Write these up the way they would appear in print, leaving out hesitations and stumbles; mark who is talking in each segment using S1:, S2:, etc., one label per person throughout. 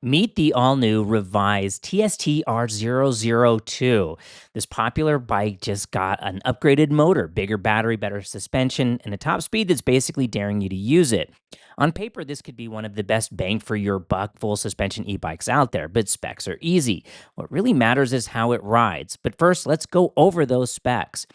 S1: Meet the all-new revised TST R002. This popular bike just got an upgraded motor, bigger battery, better suspension, and a top speed that's basically daring you to use it. On paper, this could be one of the best bang for your buck full suspension e-bikes out there, but specs are easy. What really matters is how it rides. But first, let's go over those specs.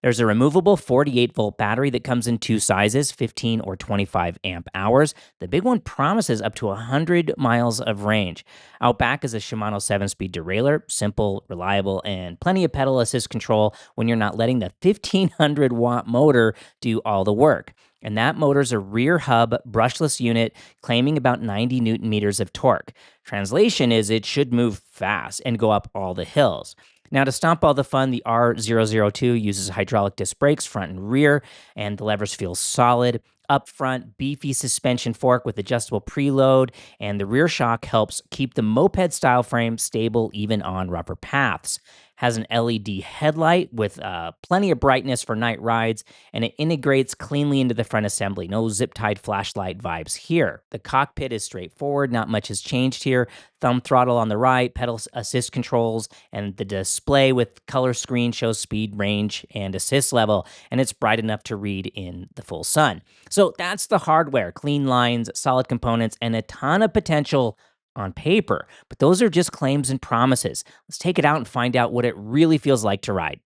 S1: There's a removable 48-volt battery that comes in two sizes, 15 or 25 amp hours. The big one promises up to 100 miles of range. Out back is a Shimano 7-speed derailleur, simple, reliable, and plenty of pedal assist control when you're not letting the 1500-watt motor do all the work. And that motor's a rear hub brushless unit claiming about 90 newton meters of torque. Translation is it should move fast and go up all the hills. Now, to stomp all the fun, the R002 uses hydraulic disc brakes front and rear, and the levers feel solid. Up front, beefy suspension fork with adjustable preload, and the rear shock helps keep the moped-style frame stable even on rougher paths. Has an LED headlight with plenty of brightness for night rides, and it integrates cleanly into the front assembly. No zip-tied flashlight vibes here. The cockpit is straightforward, not much has changed here. Thumb throttle on the right, pedal assist controls, and the display with color screen shows speed, range, and assist level, and it's bright enough to read in the full sun. So that's the hardware, clean lines, solid components, and a ton of potential on paper, but those are just claims and promises. Let's take it out and find out what it really feels like to ride.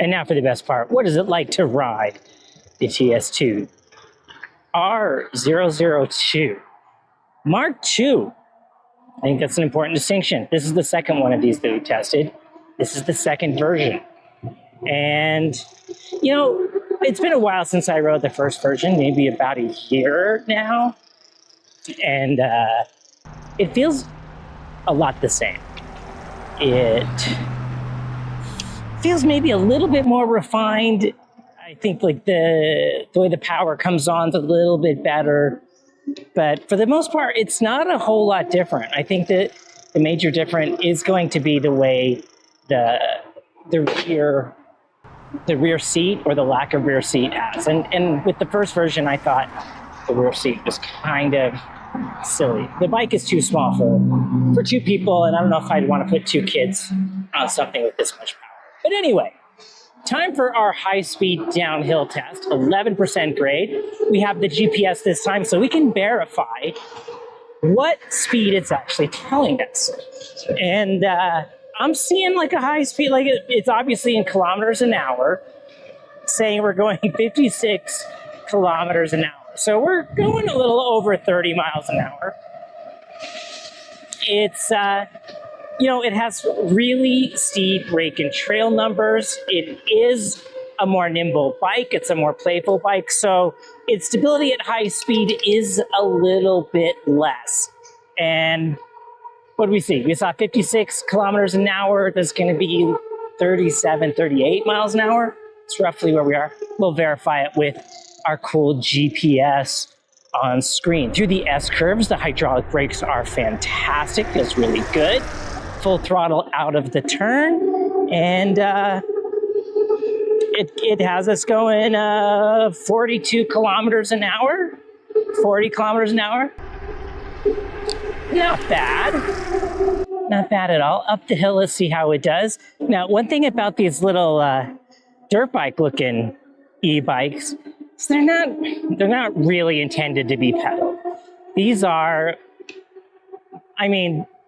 S2: And now for the best part, what is it like to ride the TS2 R002 Mark II? I think that's an important distinction. This is the second one of these that we tested. This is the second version. And, you know, it's been a while since I rode the first version, maybe about a year now. And, it feels a lot the same. It feels maybe a little bit more refined. I think like the way the power comes on is a little bit better. But for the most part, it's not a whole lot different. I think that the major difference is going to be the way the rear seat or the lack of rear seat has. And with the first version, I thought the rear seat was kind of silly. The bike is too small for two people, and I don't know if I'd want to put two kids on something with this much power. But anyway, time for our high-speed downhill test, 11% grade. We have the GPS this time, so we can verify what speed it's actually telling us. And I'm seeing like a high speed, like it's obviously in kilometers an hour, saying we're going 56 kilometers an hour. So we're going a little over 30 miles an hour. It's, it has really steep rake and trail numbers. It is a more nimble bike. It's a more playful bike. So its stability at high speed is a little bit less. And what do we see? We saw 56 kilometers an hour. There's going to be 37, 38 miles an hour. It's roughly where we are. We'll verify it with our cool GPS on screen. Through the S-curves, the hydraulic brakes are fantastic. Feels really good. Full throttle out of the turn. And it has us going 42 kilometers an hour. 40 kilometers an hour. Not bad. Not bad at all. Up the hill, let's see how it does. Now, one thing about these little dirt bike looking e-bikes, so they're not really intended to be pedaled. These are,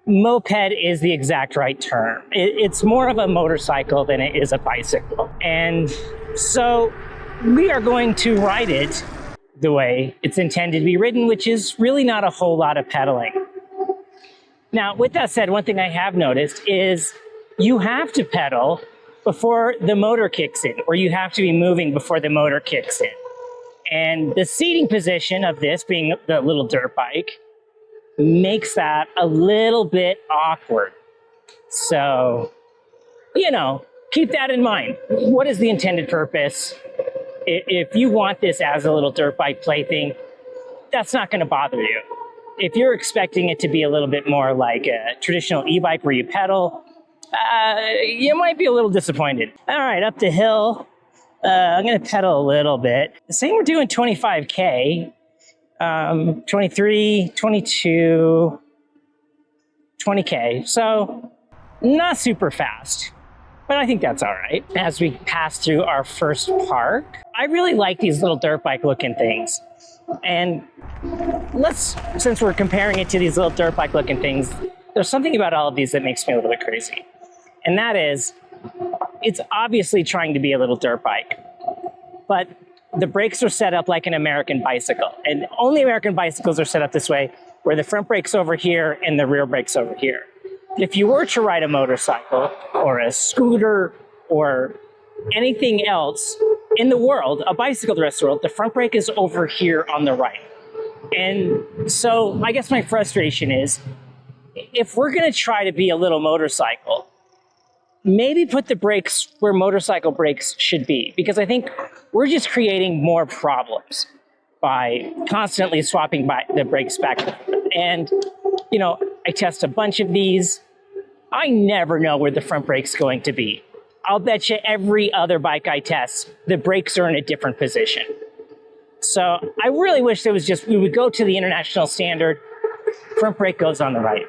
S2: moped is the exact right term. It's more of a motorcycle than it is a bicycle. And so we are going to ride it the way it's intended to be ridden, which is really not a whole lot of pedaling. Now, with that said, one thing I have noticed is you have to pedal before the motor kicks in, or you have to be moving before the motor kicks in. And the seating position of this, being the little dirt bike, makes that a little bit awkward. So, keep that in mind. What is the intended purpose? If you want this as a little dirt bike plaything, that's not going to bother you. If you're expecting it to be a little bit more like a traditional e-bike where you pedal, you might be a little disappointed. All right, up the hill. I'm going to pedal a little bit. Saying we're doing 25K, 23, 22, 20K, so not super fast, but I think that's all right. As we pass through our first park, I really like these little dirt bike looking things. And since we're comparing it to these little dirt bike looking things, there's something about all of these that makes me a little bit crazy. And that is, it's obviously trying to be a little dirt bike, but the brakes are set up like an American bicycle. And only American bicycles are set up this way, where the front brake's over here and the rear brake's over here. If you were to ride a motorcycle or a scooter or anything else in the world, a bicycle the rest of the world, the front brake is over here on the right. And so I guess my frustration is, if we're going to try to be a little motorcycle, maybe put the brakes where motorcycle brakes should be, because I think we're just creating more problems by constantly swapping the brakes back and forth. And, you know, I test a bunch of these. I never know where the front brake's going to be. I'll bet you every other bike I test, the brakes are in a different position. So I really wish there was just, we would go to the international standard, front brake goes on the right.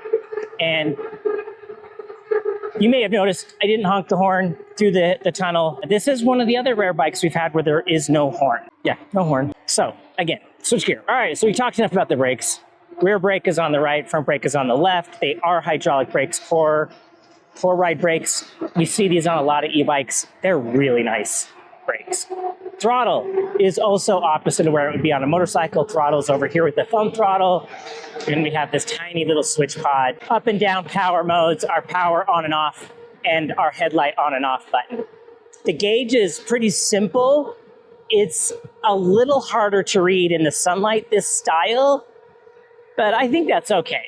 S2: And you may have noticed I didn't honk the horn through the tunnel. This is one of the other rare bikes we've had where there is no horn. Yeah, no horn. So again, switch gear. All right, so we talked enough about the brakes. Rear brake is on the right, front brake is on the left. They are hydraulic brakes, four-ride brakes. We see these on a lot of e-bikes. They're really nice brakes. Throttle is also opposite of where it would be on a motorcycle. Throttle's over here with the thumb throttle. And we have this tiny little switch pod. Up and down power modes, our power on and off, and our headlight on and off button. The gauge is pretty simple. It's a little harder to read in the sunlight, this style, but I think that's okay.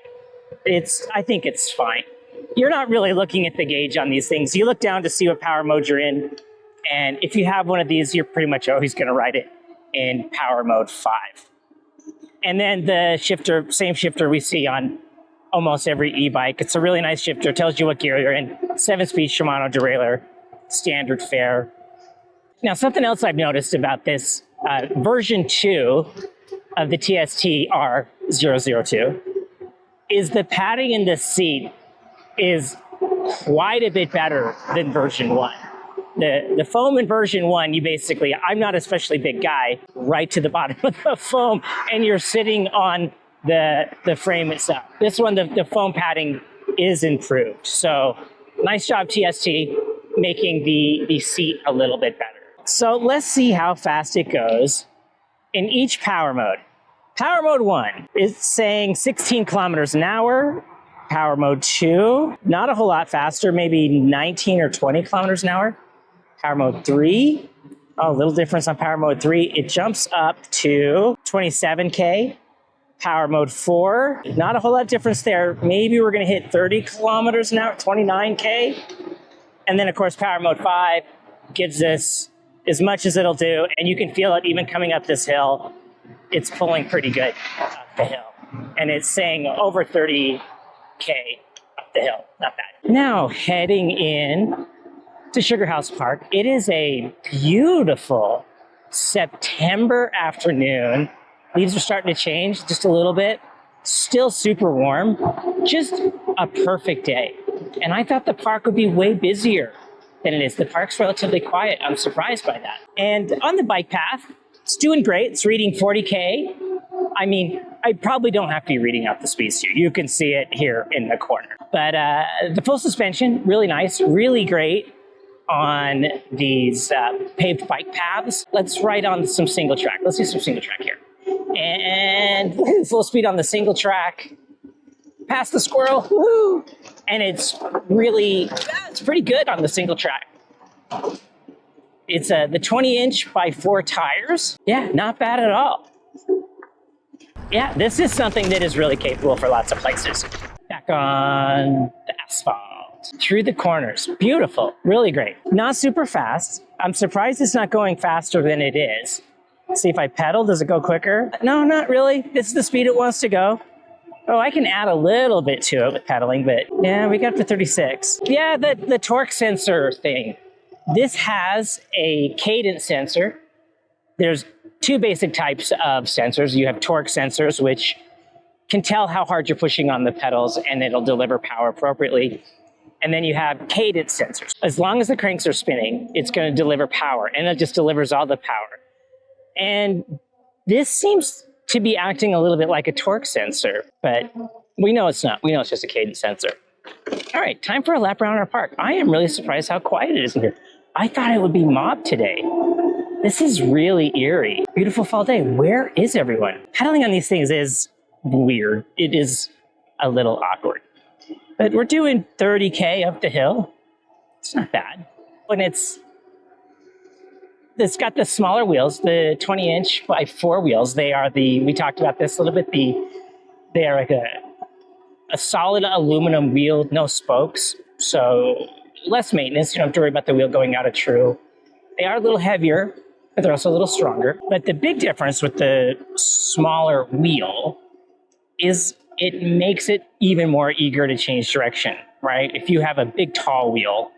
S2: I think it's fine. You're not really looking at the gauge on these things. You look down to see what power mode you're in, and if you have one of these, you're pretty much always going to ride it in power mode 5. And then the shifter, same shifter we see on almost every e-bike. It's a really nice shifter. It tells you what gear you're in. 7-speed Shimano derailleur, standard fare. Now, something else I've noticed about this version 2 of the TST R002 is the padding in the seat is quite a bit better than version 1. The foam in version 1, you basically, I'm not an especially big guy, right to the bottom of the foam, and you're sitting on the frame itself. This one, the foam padding is improved. So nice job, TST, making the seat a little bit better. So let's see how fast it goes in each power mode. Power mode 1 is saying 16 kilometers an hour. Power mode 2, not a whole lot faster, maybe 19 or 20 kilometers an hour. Power mode 3, a little difference on power mode 3. It jumps up to 27K. Power mode 4, not a whole lot difference there. Maybe we're going to hit 30 kilometers an hour, 29K. And then, of course, power mode 5 gives us as much as it'll do. And you can feel it even coming up this hill. It's pulling pretty good up the hill. And it's saying over 30K up the hill. Not bad. Now, heading in to Sugar House Park. It is a beautiful September afternoon. Leaves are starting to change just a little bit. Still super warm. Just a perfect day. And I thought the park would be way busier than it is. The park's relatively quiet. I'm surprised by that. And on the bike path, it's doing great. It's reading 40K. I mean, I probably don't have to be reading out the speed steer. You can see it here in the corner. But the full suspension, really nice, really great on these paved bike paths. Let's ride on some single track. Let's do some single track here. And full speed on the single track. Past the squirrel. Woo! And it's really, it's pretty good on the single track. It's the 20-inch by 4 tires. Yeah, not bad at all. Yeah, this is something that is really capable for lots of places. Back on the asphalt. Through the corners. Beautiful. Really great. Not super fast. I'm surprised it's not going faster than it is. See if I pedal, does it go quicker? No, not really. It's the speed it wants to go. Oh, I can add a little bit to it with pedaling, but yeah, we got up to 36. Yeah, the torque sensor thing. This has a cadence sensor. There's 2 basic types of sensors. You have torque sensors, which can tell how hard you're pushing on the pedals, and it'll deliver power appropriately. And then you have cadence sensors. As long as the cranks are spinning, it's going to deliver power, and it just delivers all the power. And this seems to be acting a little bit like a torque sensor, but we know it's not. We know it's just a cadence sensor. All right, time for a lap around our park. I am really surprised how quiet it is in here. I thought it would be mobbed today. This is really eerie. Beautiful fall day. Where is everyone? Pedaling on these things is weird. It is a little awkward. But we're doing 30K up the hill. It's not bad. And it's got the smaller wheels, the 20-inch by 4 wheels. They are we talked about this a little bit, they are like a solid aluminum wheel, no spokes. So less maintenance. You don't have to worry about the wheel going out of true. They are a little heavier, but they're also a little stronger. But the big difference with the smaller wheel is it makes it even more eager to change direction, right? If you have a big, tall wheel,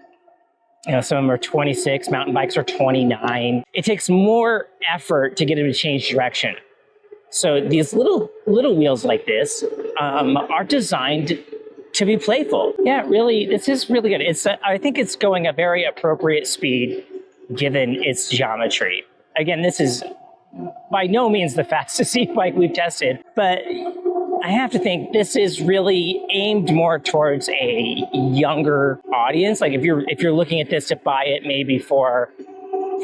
S2: some of them are 26, mountain bikes are 29. It takes more effort to get them to change direction. So these little wheels like this are designed to be playful. Yeah, really, this is really good. I think it's going a very appropriate speed given its geometry. Again, this is by no means the fastest e-bike we've tested, but I have to think this is really aimed more towards a younger audience. Like if you're looking at this to buy it maybe for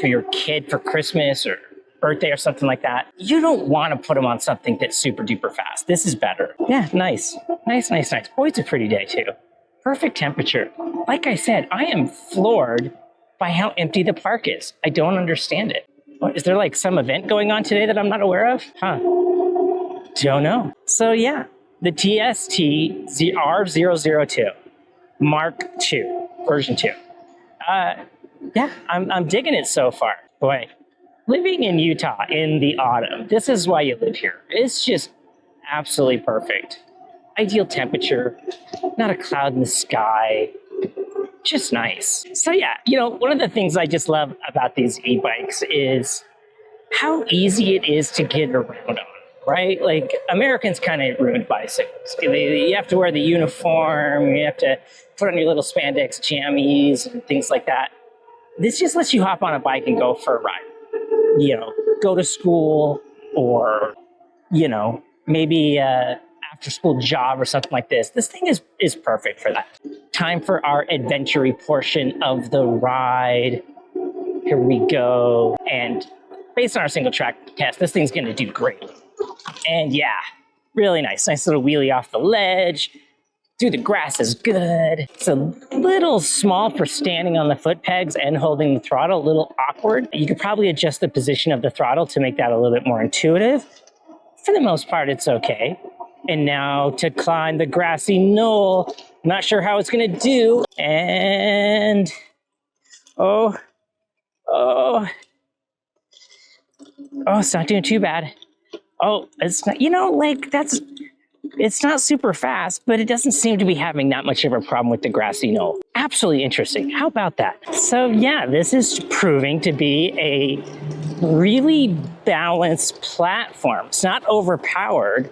S2: your kid for Christmas or birthday or something like that, you don't want to put them on something that's super duper fast. This is better. Yeah, nice. Boy, it's a pretty day too. Perfect temperature. Like I said, I am floored by how empty the park is. I don't understand it. Is there like some event going on today that I'm not aware of? Don't know. So yeah, the TST R002, Mark II, version 2. Yeah, I'm digging it so far. Boy, living in Utah in the autumn, this is why you live here. It's just absolutely perfect. Ideal temperature, not a cloud in the sky, just nice. So yeah, one of the things I just love about these e-bikes is how easy it is to get around on. Right? Like Americans kind of ruined bicycles. You have to wear the uniform, you have to put on your little spandex jammies and things like that. This just lets you hop on a bike and go for a ride. Go to school or, maybe after school job or something like this. This thing is perfect for that. Time for our adventure portion of the ride. Here we go. And based on our single track test, this thing's going to do great. And yeah, really nice. Nice little wheelie off the ledge. Through the grass is good. It's a little small for standing on the foot pegs and holding the throttle, a little awkward. You could probably adjust the position of the throttle to make that a little bit more intuitive. For the most part, it's okay. And now to climb the grassy knoll. Not sure how it's gonna do. And, it's not doing too bad. It's not, it's not super fast, but it doesn't seem to be having that much of a problem with the grassy knoll. Absolutely interesting. How about that? So yeah, this is proving to be a really balanced platform. It's not overpowered,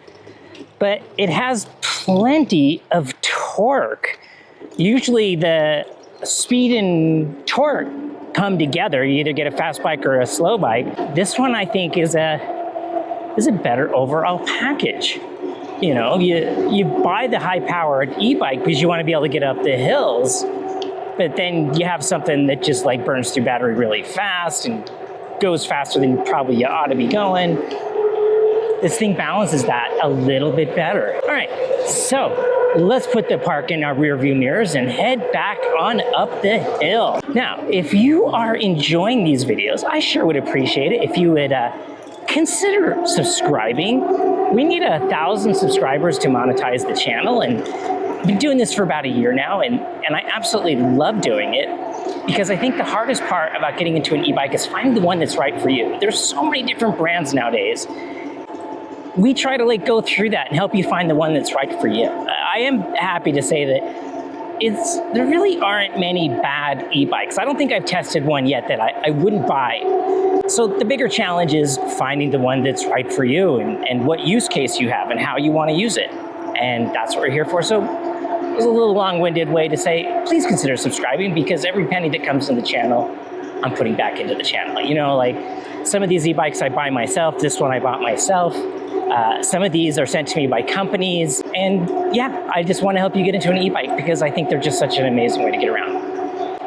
S2: but it has plenty of torque. Usually the speed and torque come together. You either get a fast bike or a slow bike. This one I think is a better overall package. You buy the high-powered e-bike because you want to be able to get up the hills, but then you have something that just like burns through battery really fast and goes faster than probably you ought to be going. This thing balances that a little bit better. All right, so let's put the park in our rear view mirrors and head back on up the hill. Now, if you are enjoying these videos, I sure would appreciate it if you would consider subscribing. We need 1,000 subscribers to monetize the channel, and I've been doing this for about a year now, and I absolutely love doing it because I think the hardest part about getting into an e-bike is finding the one that's right for you. There's so many different brands nowadays. We try to go through that and help you find the one that's right for you. I am happy to say that there really aren't many bad e-bikes. I don't think I've tested one yet that I wouldn't buy. So the bigger challenge is finding the one that's right for you and what use case you have and how you want to use it. And that's what we're here for. So it was a little long-winded way to say, please consider subscribing, because every penny that comes in the channel, I'm putting back into the channel. You know, like some of these e-bikes I buy myself, this one I bought myself. Some of these are sent to me by companies. And yeah, I just want to help you get into an e-bike because I think they're just such an amazing way to get around.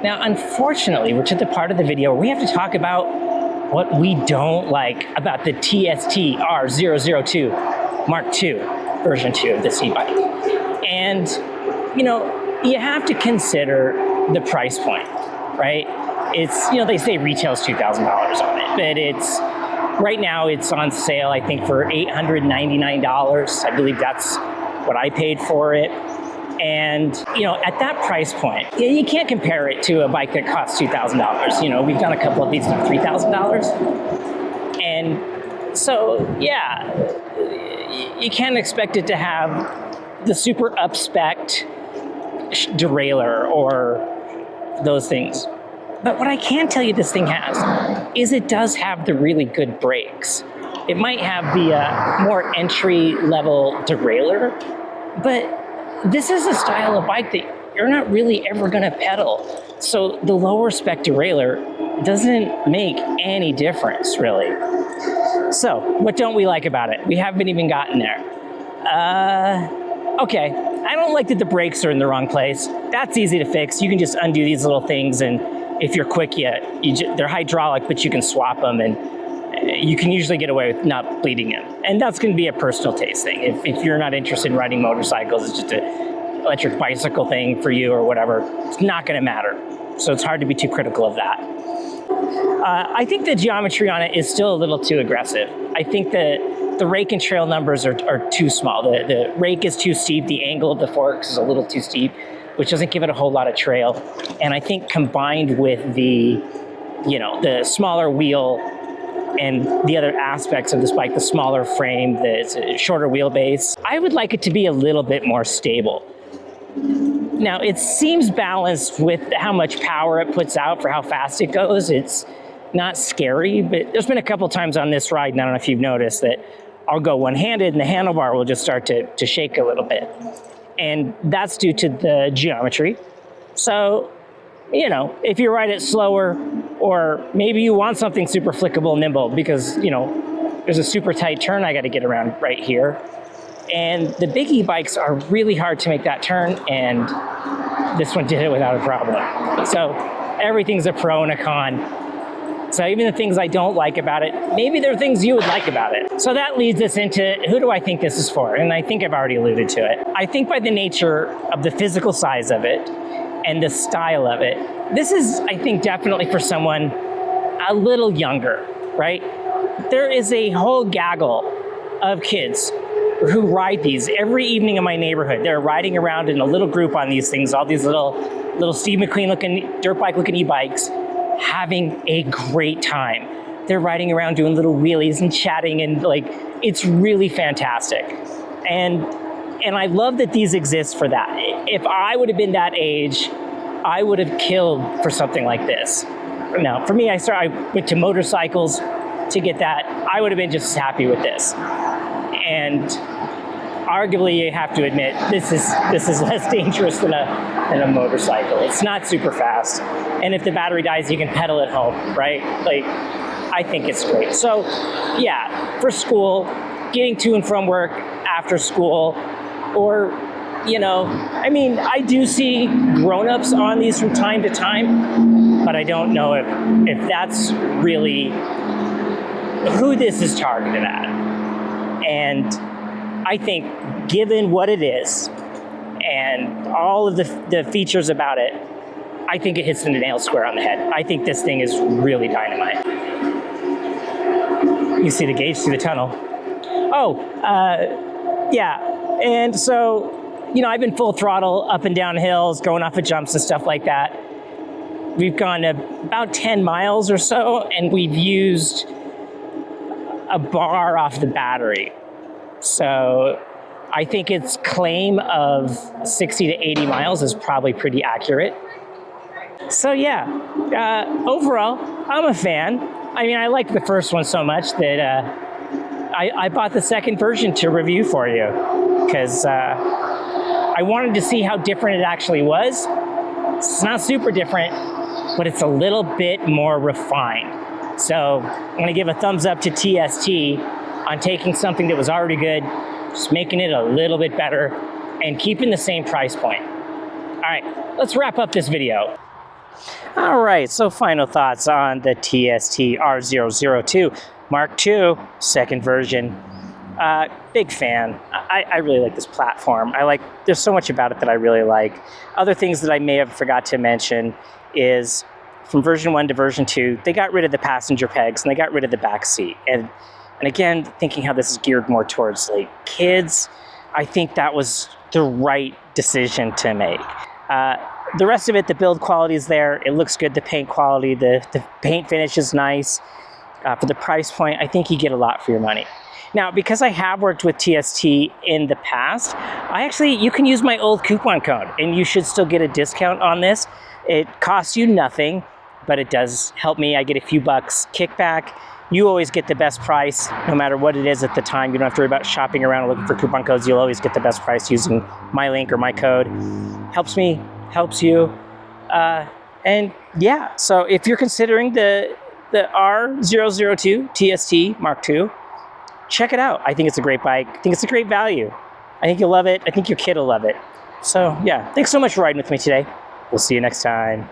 S2: Now, unfortunately, we're to the part of the video where we have to talk about what we don't like about the TST R002 Mark II version 2 of this e-bike. And, you know, you have to consider the price point, right? It's, you know, they say retails $2,000 on it, but it's, right now it's on sale, I think, for $899. I believe that's what I paid for it. And, you know, at that price point, you can't compare it to a bike that costs $2,000. You know, we've done a couple of these for $3,000. And so, yeah, you can't expect it to have the super up-spec'd derailleur or those things. But what I can tell you this thing has is it does have the really good brakes. It might have the more entry-level derailleur, but this is a style of bike that you're not really ever going to pedal. So the lower spec derailleur doesn't make any difference, really. So what don't we like about it? We haven't even gotten there. Okay, I don't like that the brakes are in the wrong place. That's easy to fix. You can just undo these little things, and if you're quick, they're hydraulic, but you can swap them, and you can usually get away with not bleeding them. And that's going to be a personal taste thing. If you're not interested in riding motorcycles, it's just an electric bicycle thing for you or whatever, it's not going to matter. So it's hard to be too critical of that. I think the geometry on it is still a little too aggressive. I think that the rake and trail numbers are too small. The rake is too steep. The angle of the forks is a little too steep, which doesn't give it a whole lot of trail. And I think combined with the smaller wheel and the other aspects of this bike, the smaller frame, the shorter wheelbase, I would like it to be a little bit more stable. Now, it seems balanced with how much power it puts out for how fast it goes. It's not scary, but there's been a couple times on this ride, and I don't know if you've noticed, that I'll go one-handed and the handlebar will just start to shake a little bit. And that's due to the geometry. So, you know, if you ride it slower, or maybe you want something super flickable, nimble, because, you know, there's a super tight turn I got to get around right here. And the big e-bikes are really hard to make that turn, and this one did it without a problem. So everything's a pro and a con. So even the things I don't like about it, maybe there are things you would like about it. So that leads us into, who do I think this is for? And I think I've already alluded to it. I think by the nature of the physical size of it and the style of it, this is, I think, definitely for someone a little younger, right? There is a whole gaggle of kids who ride these every evening in my neighborhood. They're riding around in a little group on these things, all these little Steve McQueen looking, dirt bike looking e-bikes, having a great time. They're riding around doing little wheelies and chatting, and like, it's really fantastic. And I love that these exist for that. If I would have been that age, I would have killed for something like this. Now, for me, I went to motorcycles to get that. I would have been just as happy with this. And arguably, you have to admit, this is less dangerous than a motorcycle. It's not super fast. And if the battery dies, you can pedal it home, right? Like, I think it's great. So yeah, for school, getting to and from work after school, or, you know, I mean, I do see grown-ups on these from time to time, but I don't know if that's really who this is targeted at. And I think, given what it is and all of the features about it, I think it hits the nail square on the head. I think this thing is really dynamite. You see the gauge through the tunnel. Yeah. And so, you know, I've been full throttle up and down hills, going off of jumps and stuff like that. We've gone about 10 miles or so, and we've used a bar off the battery. So I think its claim of 60 to 80 miles is probably pretty accurate. So yeah, overall, I'm a fan. I mean, I liked the first one so much that I bought the second version to review for you, because I wanted to see how different it actually was. It's not super different, but it's a little bit more refined. So I'm gonna give a thumbs up to TST on taking something that was already good, just making it a little bit better and keeping the same price point. All right, let's wrap up this video. All right, so final thoughts on the TST R002 Mark II, second version. Big fan. I really like this platform. There's so much about it that I really like. Other things that I may have forgot to mention is from version 1 to version 2, they got rid of the passenger pegs and they got rid of the back seat. And again, thinking how this is geared more towards like kids, I think that was the right decision to make. The rest of it, the build quality is there. It looks good. The paint quality, the paint finish is nice. For the price point, I think you get a lot for your money. Now, because I have worked with TST in the past, you can use my old coupon code and you should still get a discount on this. It costs you nothing, but it does help me. I get a few bucks kickback. You always get the best price, no matter what it is at the time. You don't have to worry about shopping around and looking for coupon codes. You'll always get the best price using my link or my code. Helps me, helps you. And yeah, so if you're considering the R002 TST Mark II, check it out. I think it's a great bike. I think it's a great value. I think you'll love it. I think your kid will love it. So yeah, thanks so much for riding with me today. We'll see you next time.